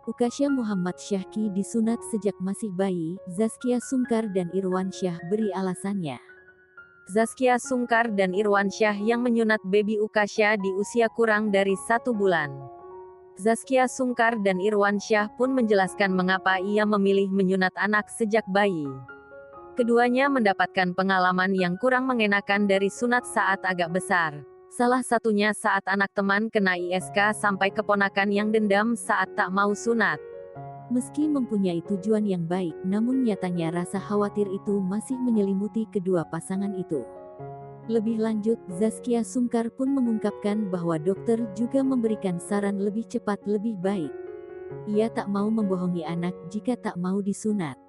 Ukasha Muhammad Syahki disunat sejak masih bayi, Zaskia Sungkar dan Irwan Syah beri alasannya. Zaskia Sungkar dan Irwan Syah yang menyunat baby Ukasha di usia kurang dari 1 bulan. Zaskia Sungkar dan Irwan Syah pun menjelaskan mengapa ia memilih menyunat anak sejak bayi. Keduanya mendapatkan pengalaman yang kurang mengenakan dari sunat saat agak besar. Salah satunya saat anak teman kena ISK sampai keponakan yang dendam saat tak mau sunat. Meski mempunyai tujuan yang baik, namun nyatanya rasa khawatir itu masih menyelimuti kedua pasangan itu. Lebih lanjut, Zaskia Sungkar pun mengungkapkan bahwa dokter juga memberikan saran lebih cepat lebih baik. Ia tak mau membohongi anak jika tak mau disunat.